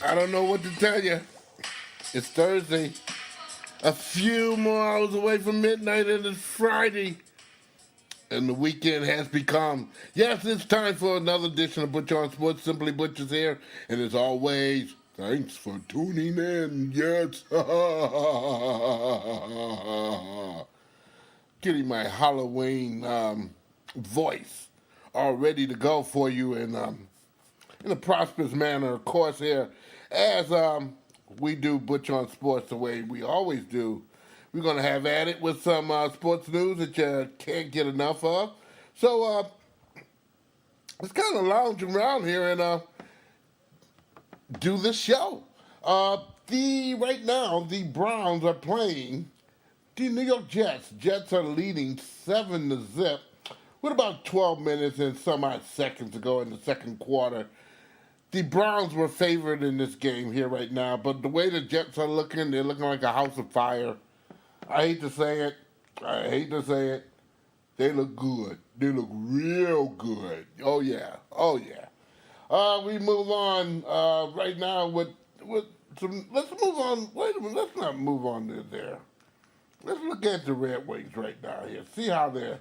I don't know what to tell you. It's Thursday. A few more hours away from midnight, and it's Friday. And the weekend has become. Yes, it's time for another edition of Butch On Sports. Simply Butch is here. And as always, thanks for tuning in. Yes. Getting my Halloween voice all ready to go for you in a prosperous manner, of course, here, as we do Butch on Sports the way we always do. We're going to have at it with some sports news that you can't get enough of. So let's kind of lounge around here and do this show. Right now, the Browns are playing the New York Jets. Jets are leading 7-0 with about 12 minutes and some odd seconds to go in the second quarter. The Browns were favored in this game here right now, but the way the Jets are looking, they're looking like a house of fire. I hate to say it. They look good. They look real good. Oh yeah. Oh yeah. We move on right now with some. Let's move on. Wait a minute. Let's not move on to there. Let's look at the Red Wings right now here. See how they're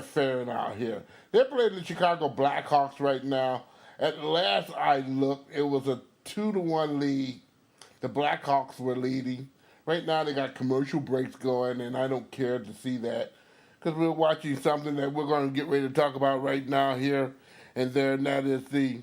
faring out here. They're playing the Chicago Blackhawks right now. At last I looked, it was a 2-1 lead. The Blackhawks were leading. Right now they got commercial breaks going, and I don't care to see that because we're watching something that we're going to get ready to talk about right now here and there, and that is the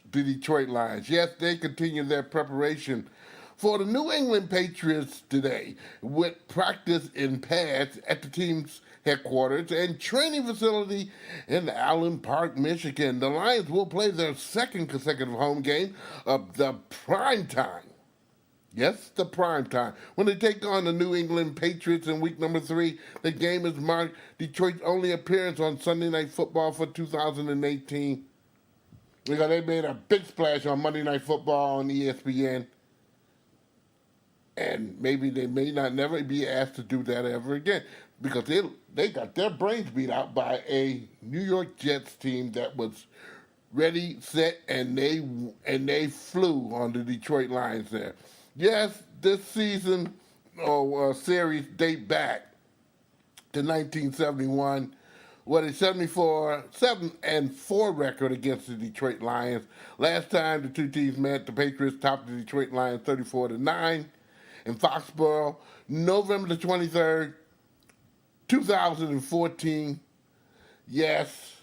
Detroit Lions. Yes, they continue their preparation for the New England Patriots today with practice in pads at the team's headquarters and training facility in Allen Park, Michigan. The Lions will play their second consecutive home game of the prime time. Yes, the prime time. When they take on the New England Patriots in week number 3, the game is marked Detroit's only appearance on Sunday Night Football for 2018. Because they made a big splash on Monday Night Football on ESPN. And maybe they may not never be asked to do that ever again. Because they got their brains beat out by a New York Jets team that was ready, set, and they flew on the Detroit Lions there. Yes, this season series date back to 1971 with a 7-4 record against the Detroit Lions. Last time the two teams met, the Patriots topped the Detroit Lions 34-9 in Foxborough, November the 23rd, 2014. Yes,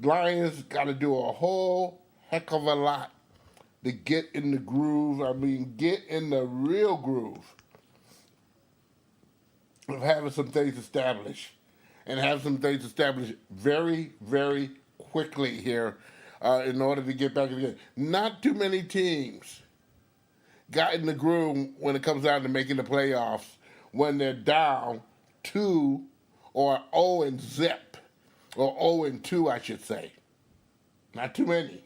Lions got to do a whole heck of a lot to get in the groove. I mean, get in the real groove of having some things established and have some things established very, very quickly here in order to get back in the game. Not too many teams got in the groove when it comes down to making the playoffs when they're down 2 or 0 and zip, or 0 and 2, I should say. Not too many.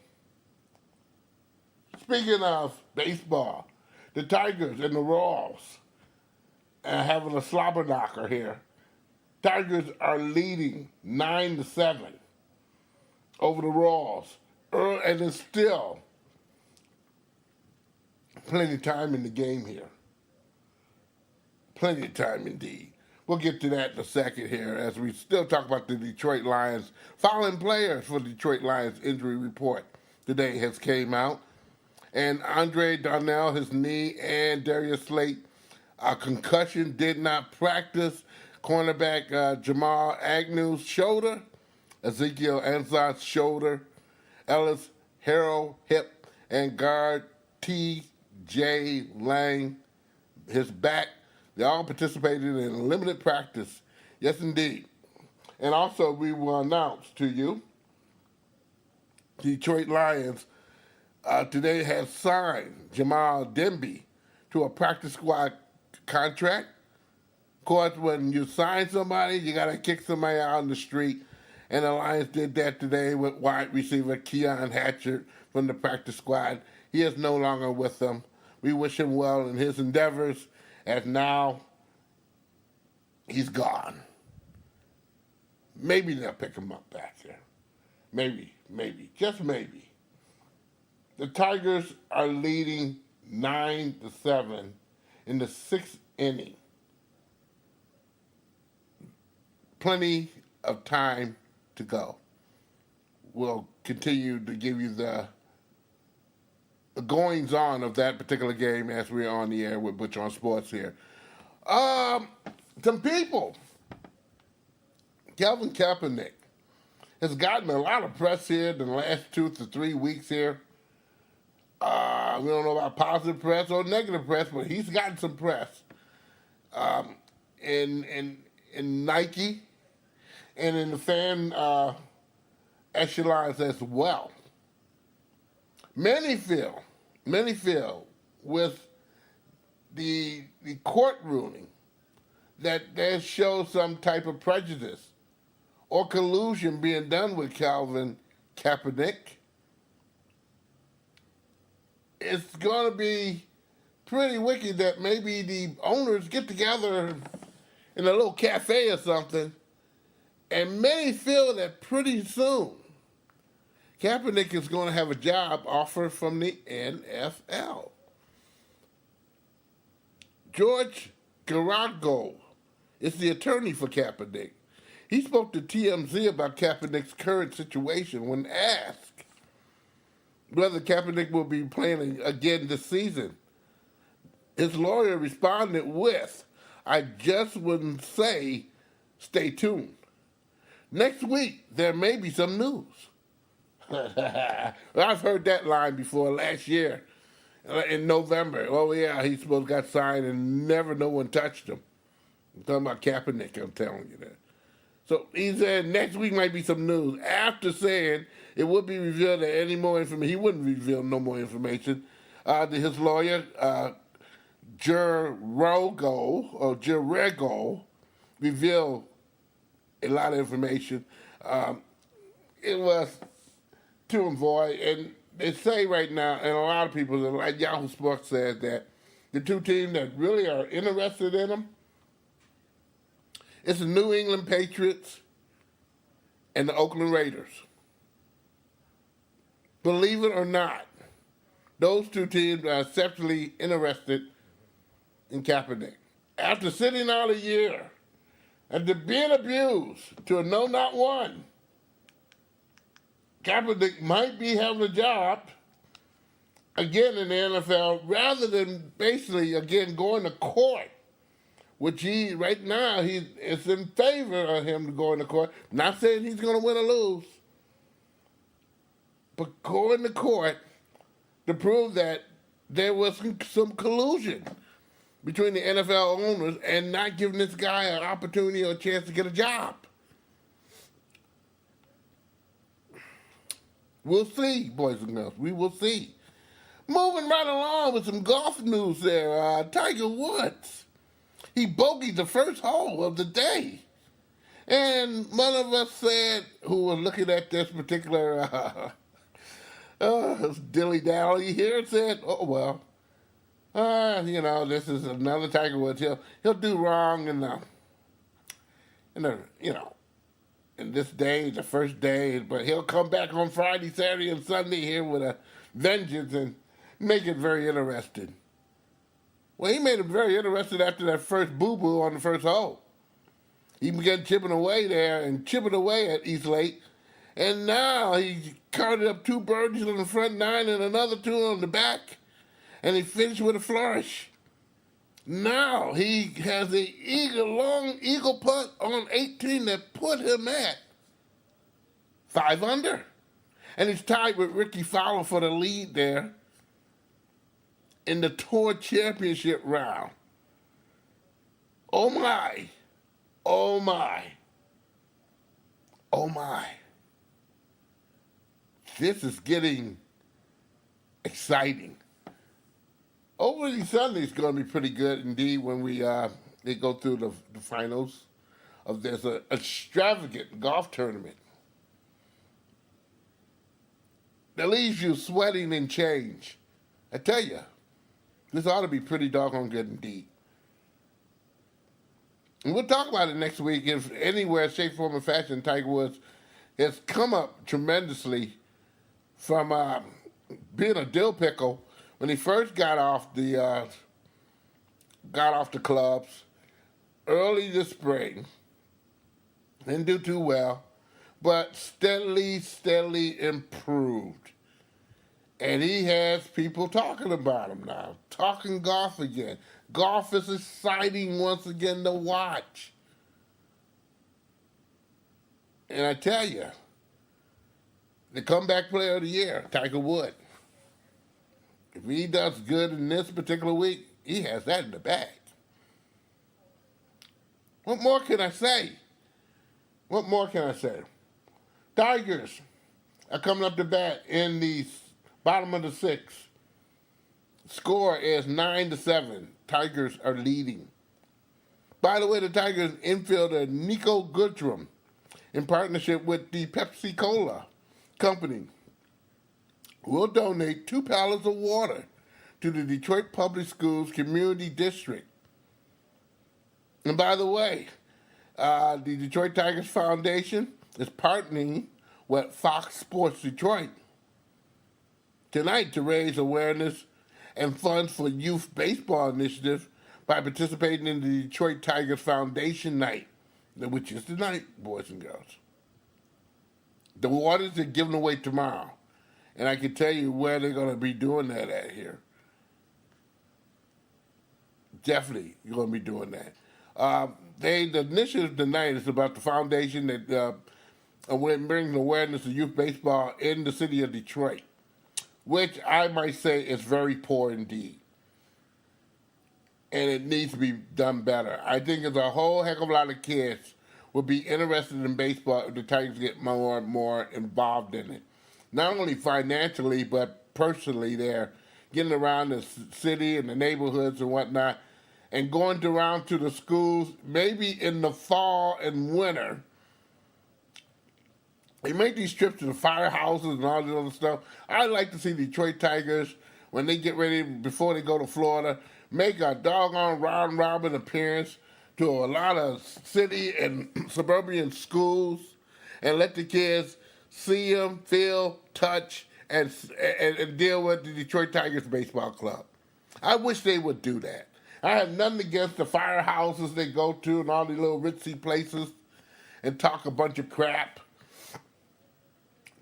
Speaking of baseball, the Tigers and the Royals are having a slobber knocker here. Tigers are leading 9-7 over the Royals, and there's still plenty of time in the game here. Plenty of time indeed. We'll get to that in a second here as we still talk about the Detroit Lions. Following players for the Detroit Lions injury report today has came out. And Andre Donnell, his knee, and Darius Slate, a concussion, did not practice. Cornerback Jamal Agnew's shoulder, Ezekiel Ansah's shoulder, Ellis Harrell hip, and guard T.J. Lang, his back. They all participated in limited practice. Yes, indeed. And also, we will announce to you, Detroit Lions today has signed Jamal Demby to a practice squad contract. Of course, when you sign somebody, you got to kick somebody out on the street. And the Lions did that today with wide receiver Keon Hatcher from the practice squad. He is no longer with them. We wish him well in his endeavors, as now he's gone. Maybe they'll pick him up back there. Maybe, just maybe. the Tigers are leading 9-7 in the sixth inning. Plenty of time to go. We'll continue to give you the goings on of that particular game as we're on the air with Butch On Sports here. Some people, Calvin Kaepernick, has gotten a lot of press here in the last 2 to 3 weeks here. We don't know about positive press or negative press, but he's gotten some press in Nike and in the fan echelons as well. Many feel with the court ruling that there shows some type of prejudice or collusion being done with Calvin Kaepernick. It's going to be pretty wicked that maybe the owners get together in a little cafe or something, and many feel that pretty soon Kaepernick is going to have a job offer from the NFL. George Garago is the attorney for Kaepernick. He spoke to TMZ about Kaepernick's current situation when asked whether Kaepernick will be playing again this season. His lawyer responded with, "I just wouldn't say stay tuned. Next week, there may be some news." I've heard that line before last year in November. Oh, yeah, he supposed got signed and never no one touched him. I'm talking about Kaepernick, I'm telling you that. So he said next week might be some news. After saying it would be revealed that any more information, he wouldn't reveal no more information. His lawyer, Jarego, revealed a lot of information. It was to avoid, and they say right now, and a lot of people, like Yahoo Sports said, that the two teams that really are interested in him, it's the New England Patriots and the Oakland Raiders. Believe it or not, those two teams are exceptionally interested in Kaepernick. After sitting out a year, after being abused to a no, not one, Kaepernick might be having a job again in the NFL rather than basically, again, going to court, which right now, it's in favor of him to go into court. Not saying he's going to win or lose, but going to court to prove that there was some collusion between the NFL owners and not giving this guy an opportunity or a chance to get a job. We'll see, boys and girls. We will see. Moving right along with some golf news there. Tiger Woods. He bogeyed the first hole of the day. And one of us said, who was looking at this particular dilly-dally here, said, oh, well, this is another Tiger Woods. He'll do wrong in this day, the first day, but he'll come back on Friday, Saturday, and Sunday here with a vengeance and make it very interesting. Well, he made it very interesting after that first boo-boo on the first hole. He began chipping away there and chipping away at East Lake, and now he counted up 2 birdies on the front 9 and another 2 on the back, and he finished with a flourish. Now he has a long eagle putt on 18 that put him at 5 under. And he's tied with Ricky Fowler for the lead there in the Tour Championship round. Oh my, oh my, oh my. This is getting exciting. Over these Sundays is going to be pretty good indeed when they go through the finals of this extravagant golf tournament that leaves you sweating and change. I tell you, this ought to be pretty doggone good indeed. And we'll talk about it next week if anywhere, shape, form, or fashion Tiger Woods has come up tremendously from being a dill pickle, when he first got off the clubs early this spring, didn't do too well, but steadily improved. And he has people talking about him now, talking golf again. Golf is exciting once again to watch. And I tell you, the comeback player of the year, Tiger Woods. If he does good in this particular week, he has that in the bag. What more can I say? What more can I say? Tigers are coming up to bat in the bottom of the sixth. Score is 9-7. Tigers are leading. By the way, the Tigers infielder Nico Goodrum, in partnership with the Pepsi Cola company, will donate 2 pallets of water to the Detroit Public Schools Community District. And by the way, the Detroit Tigers Foundation is partnering with Fox Sports Detroit tonight to raise awareness and funds for youth baseball initiatives by participating in the Detroit Tigers Foundation Night, which is tonight, boys and girls. The waters are given away tomorrow, and I can tell you where they're going to be doing that at here. Definitely, you're going to be doing that. The initiative tonight is about the foundation that brings awareness to youth baseball in the city of Detroit, which I might say is very poor indeed. And it needs to be done better. I think there's a whole heck of a lot of kids would be interested in baseball if the Tigers get more and more involved in it. Not only financially, but personally. They're getting around the city and the neighborhoods and whatnot, and going around to the schools, maybe in the fall and winter. They make these trips to the firehouses and all this other stuff. I like to see Detroit Tigers, when they get ready, before they go to Florida, make a doggone round-robin appearance to a lot of city and suburban schools and let the kids see them, feel, touch, and deal with the Detroit Tigers Baseball Club. I wish they would do that. I have nothing against the firehouses they go to and all these little ritzy places and talk a bunch of crap.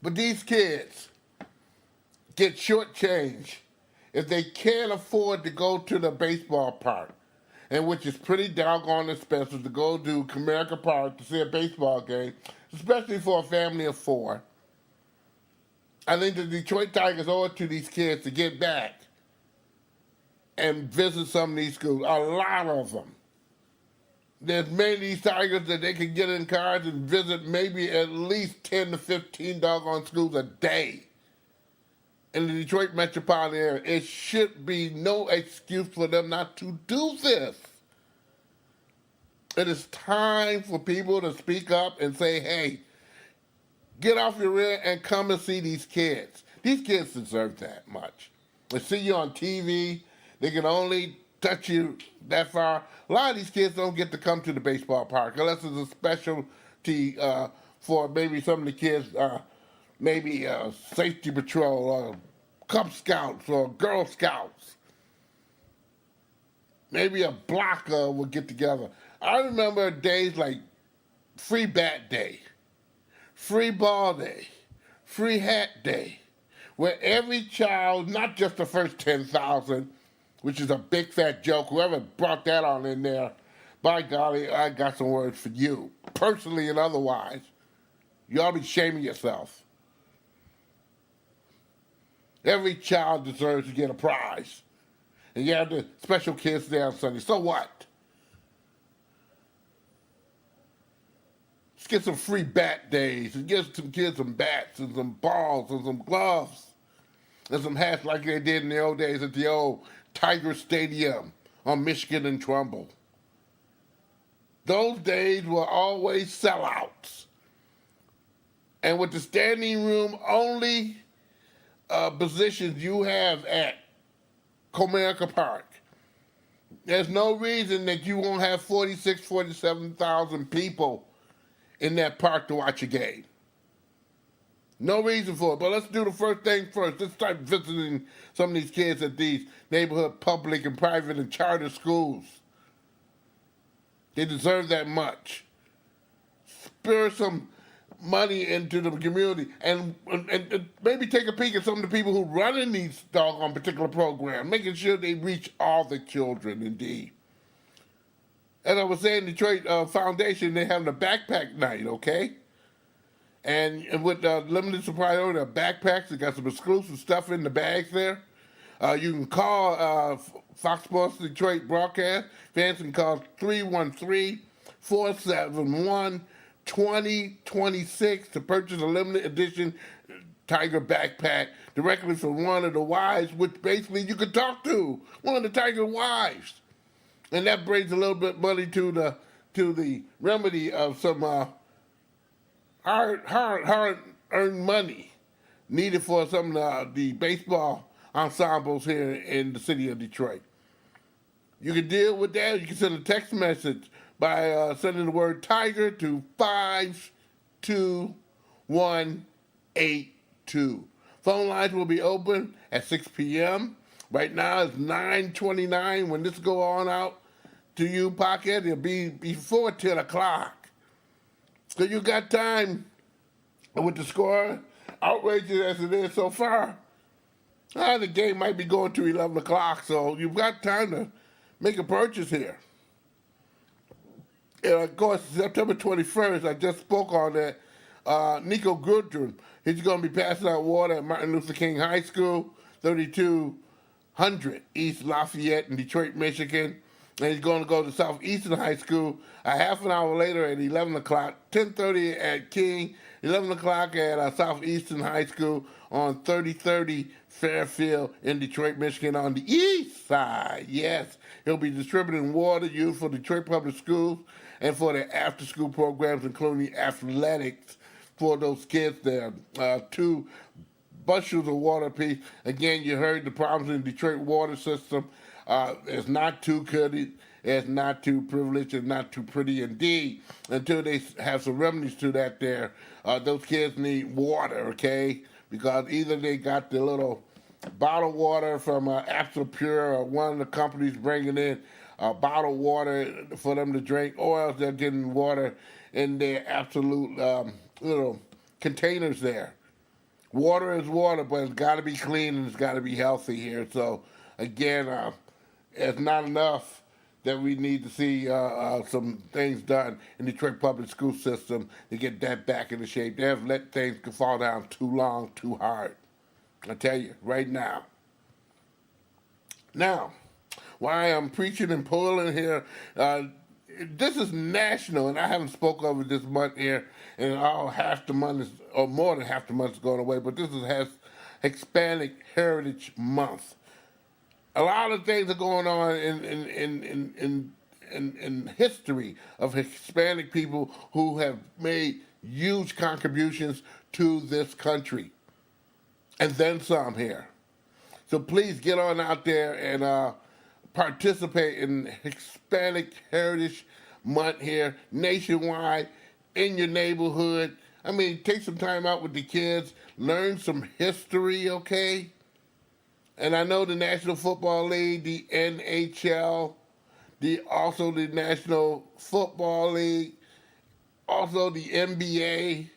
But these kids get shortchanged if they can't afford to go to the baseball park, and which is pretty doggone expensive to go to Comerica Park to see a baseball game, especially for a family of 4. I think the Detroit Tigers owe it to these kids to get back and visit some of these schools, a lot of them. There's many of these Tigers that they can get in cars and visit maybe at least 10 to 15 doggone schools a day in the Detroit metropolitan area. It should be no excuse for them not to do this. It is time for people to speak up and say, hey, get off your rear and come and see these kids. These kids deserve that much. They see you on TV. They can only touch you that far. A lot of these kids don't get to come to the baseball park unless it's a specialty for maybe some of the kids, maybe safety patrol or Cub Scouts or Girl Scouts. Maybe a block will get together. I remember days like Free Bat Day, Free Ball Day, Free Hat Day, where every child, not just the first 10,000, which is a big fat joke, whoever brought that on in there, by golly, I got some words for you, personally and otherwise. You ought to be shaming yourself. Every child deserves to get a prize. And you have the special kids there on Sunday. So what? Let's get some free bat days and get some kids some bats and some balls and some gloves and some hats like they did in the old days at the old Tiger Stadium on Michigan and Trumbull. Those days were always sellouts. And with the standing room only positions you have at Comerica Park, there's no reason that you won't have 46, 47,000 people in that park to watch a game. No reason for it. But let's do the first thing first. Let's start visiting some of these kids at these neighborhood public and private and charter schools. They deserve that much. Spur some money into the community and maybe take a peek at some of the people who run in these doggone particular programs, making sure they reach all the children indeed. As I was saying, Detroit Foundation, they're having a backpack night, okay? And with limited supply only of backpacks, they got some exclusive stuff in the bags there. You can call Fox Sports Detroit broadcast. Fans can call 313-471-2026 to purchase a limited edition Tiger backpack directly from one of the wives, which basically you could talk to, one of the Tiger wives. And that brings a little bit of money to the remedy of some hard-earned money needed for some of the baseball ensembles here in the city of Detroit. You can deal with that. You can send a text message by sending the word Tiger to 52182. Phone lines will be open at 6 p.m. Right now it's 9:29. When this go on out to you, Pocket, it'll be before 10 o'clock. So you got time. And with the score, outrageous as it is so far, the game might be going to 11 o'clock, so you've got time to make a purchase here. And of course, September 21st, I just spoke on that. Nico Goodrum, he's going to be passing out water at Martin Luther King High School, 3200 East Lafayette in Detroit, Michigan. And he's going to go to Southeastern High School a half an hour later at 11 o'clock, 10:30 at King, 11 o'clock at Southeastern High School on 3030 Fairfield in Detroit, Michigan on the east side. Yes, he'll be distributing water used for Detroit Public Schools and for their after-school programs, including athletics for those kids there. 2 bushels of water apiece. Again, you heard the problems in the Detroit water system. It's not too good. It's not too privileged. It's not too pretty indeed. Until they have some remedies to that there, those kids need water, okay? Because either they got the little bottled water from Absolute Pure or one of the companies bringing in bottled water for them to drink, or else they're getting water in their absolute little containers there. Water is water, but it's got to be clean and it's got to be healthy here. So, again, it's not enough that we need to see some things done in the Detroit public school system to get that back into shape. They have let things fall down too long, too hard. I tell you, right now. Now, why I'm preaching and pulling here, this is national, and I haven't spoken of it this month here, and half the month is, or more than half the month is going away, but this has Hispanic Heritage Month. A lot of things are going on in history of Hispanic people who have made huge contributions to this country, and then some here. So please get on out there and participate in Hispanic Heritage Month here, nationwide, in your neighborhood. I mean, take some time out with the kids, learn some history, okay? And I know the National Football League, the NHL, also the National Football League, also the NBA,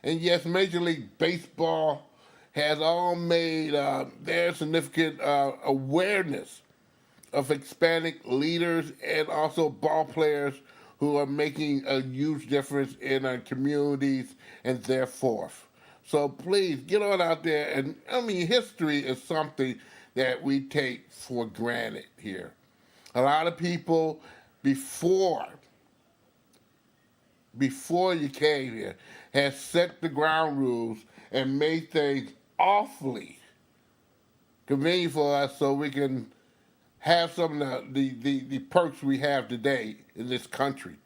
and yes, Major League Baseball has all made their significant awareness of Hispanic leaders and also ball players who are making a huge difference in our communities and their forth. So please get on out there. And I mean, history is something that we take for granted here. A lot of people before you came here has set the ground rules and made things awfully convenient for us so we can have some of the perks we have today in this country.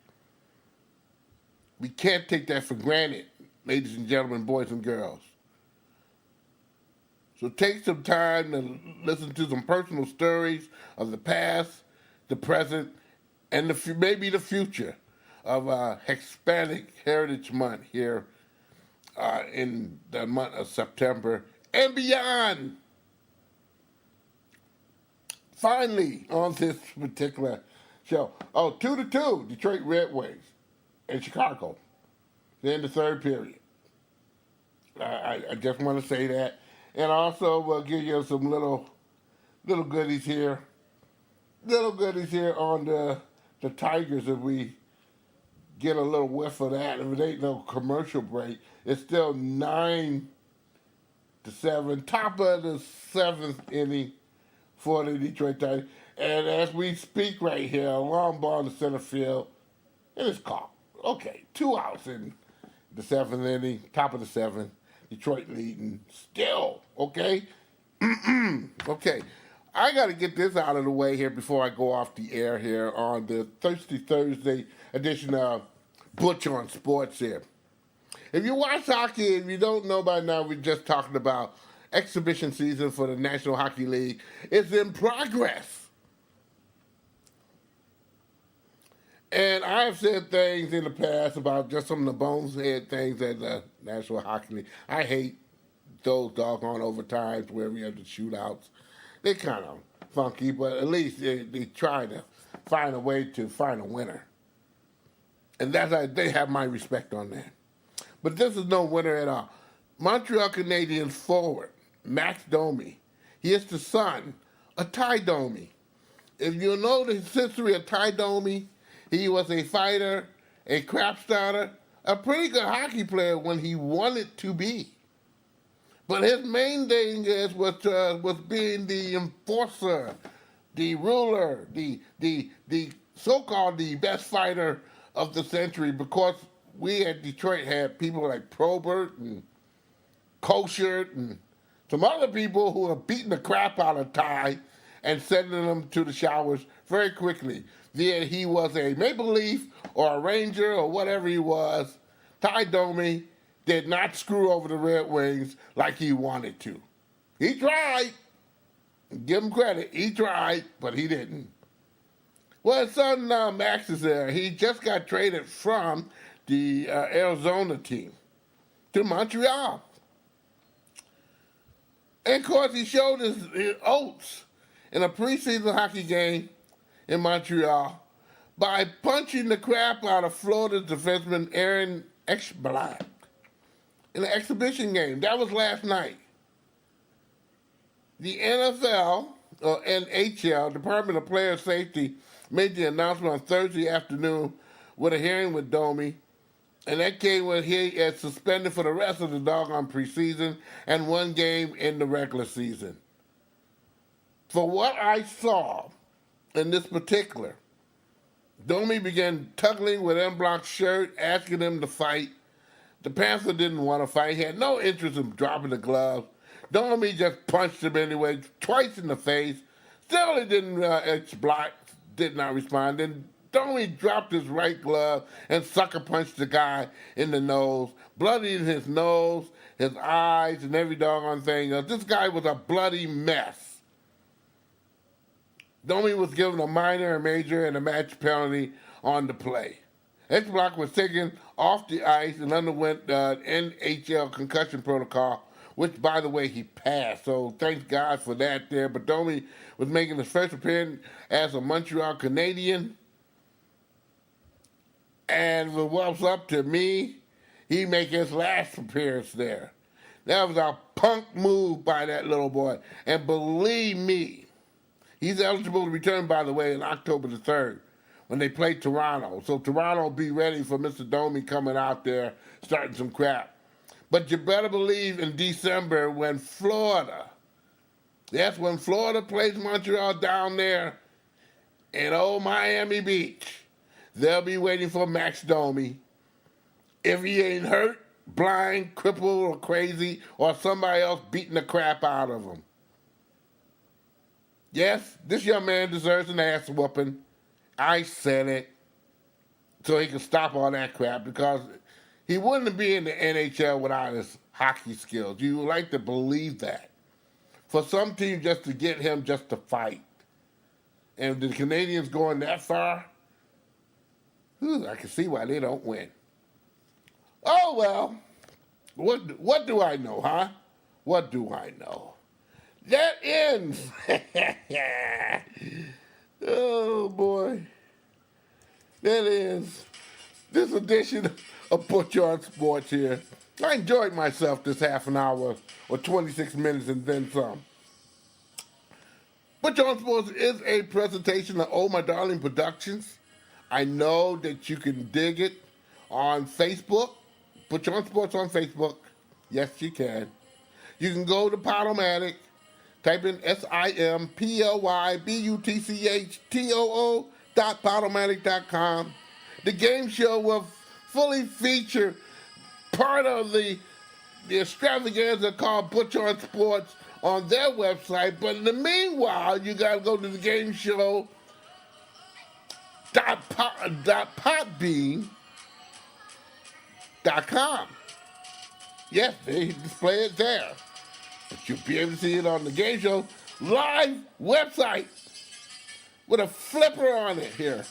We can't take that for granted, ladies and gentlemen, boys and girls. So take some time to listen to some personal stories of the past, the present, and maybe the future of Hispanic Heritage Month here in the month of September and beyond. Finally, on this particular show. Oh, 2-2, Detroit Red Wings in Chicago. They're in the third period. I just want to say that. And also, we'll give you some little goodies here. Little goodies here on the Tigers if we get a little whiff of that. If it ain't no commercial break, it's still 9-7, top of the seventh inning for the Detroit Tigers. And as we speak right here, a long ball in the center field, and it's caught. Okay, 2 outs in the seventh inning, top of the seventh. Detroit leading still, okay? Okay, I got to get this out of the way here before I go off the air here on the Thirsty Thursday edition of Butch On Sports here. If you watch hockey, if you don't know by now, we're just talking about exhibition season for the National Hockey League. It's in progress. And I've said things in the past about just some of the bonehead things at the National Hockey League. I hate those doggone overtimes where we have the shootouts. They're kind of funky, but at least they try to find a way to find a winner. And they have my respect on that. But this is no winner at all. Montreal Canadiens forward, Max Domi. He is the son of Ty Domi. If you know the history of Ty Domi, he was a fighter, a crap starter, a pretty good hockey player when he wanted to be. But his main thing was being the enforcer, the ruler, the so-called the best fighter of the century, because we at Detroit had people like Probert and Koshert and some other people who were beating the crap out of Ty and sending him to the showers very quickly. Then he was a Maple Leaf or a Ranger or whatever he was. Ty Domi did not screw over the Red Wings like he wanted to. He tried. Give him credit. He tried, but he didn't. Well, his son Max is there. He just got traded from the Arizona team to Montreal. And, of course, he showed his oats in a preseason hockey game in Montreal by punching the crap out of Florida's defenseman Aaron Ekblad in an exhibition game. That was last night. The NFL, or NHL, Department of Player Safety, made the announcement on Thursday afternoon with a hearing with Domi, and that came when he is suspended for the rest of the doggone preseason and one game in the regular season. For what I saw in this particular, Domi began tugging with Ekblad's shirt, asking him to fight. The Panther didn't want to fight. He had no interest in dropping the gloves. Domi just punched him anyway, twice in the face. Still, he didn't. Ekblad did not respond. Then Domi dropped his right glove and sucker punched the guy in the nose, bloodied his nose, his eyes, and every doggone thing. This guy was a bloody mess. Domi was given a minor, a major, and a match penalty on the play. Ekblad was taken off the ice and underwent NHL concussion protocol, which, by the way, he passed. So thanks God for that there. But Domi was making his first appearance as a Montreal Canadian. And if it was up to me, he'd make his last appearance there. That was a punk move by that little boy. And believe me, he's eligible to return, by the way, on October the 3rd when they play Toronto. So Toronto will be ready for Mr. Domi coming out there, starting some crap. But you better believe in December when Florida plays Montreal down there in old Miami Beach, they'll be waiting for Max Domi. If he ain't hurt, blind, crippled, or crazy, or somebody else beating the crap out of him. Yes, this young man deserves an ass whooping. I said it so he can stop all that crap, because he wouldn't be in the NHL without his hockey skills. You would like to believe that. For some team just to get him just to fight. And the Canadians going that far, I can see why they don't win. Oh, well, What do I know, huh? What do I know? That ends. Oh boy. That ends this edition of Butch On Sports here. I enjoyed myself this half an hour or 26 minutes and then some. Butch On Sports is a presentation of Oh My Darling Productions. I know that you can dig it on Facebook. Butch On Sports on Facebook. Yes, you can. You can go to Podomatic, type in SIMPLYBUTCHTOO.podomatic.com. The game show will fully feature part of the extravaganza called Butch On Sports on their website. But in the meanwhile, you got to go to the game show .podbean.com. Yes, they display it there. But you'll be able to see it on the game show live website with a flipper on it here.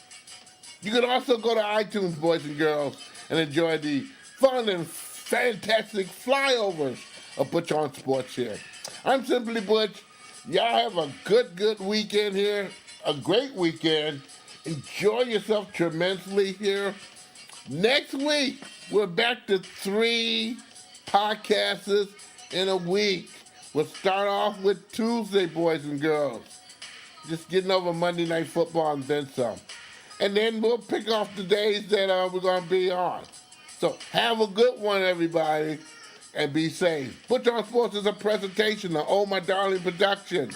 You can also go to iTunes, boys and girls, and enjoy the fun and fantastic flyovers of Butch On Sports here. I'm Simply Butch. Y'all have a good weekend here. A great weekend. Enjoy yourself tremendously here. Next week, we're back to 3 podcasts in a week. We'll start off with Tuesday, boys and girls. Just getting over Monday Night Football and then some. And then we'll pick off the days that we're going to be on. So have a good one, everybody, and be safe. Butch On Sports is a presentation of Oh My Darling Productions.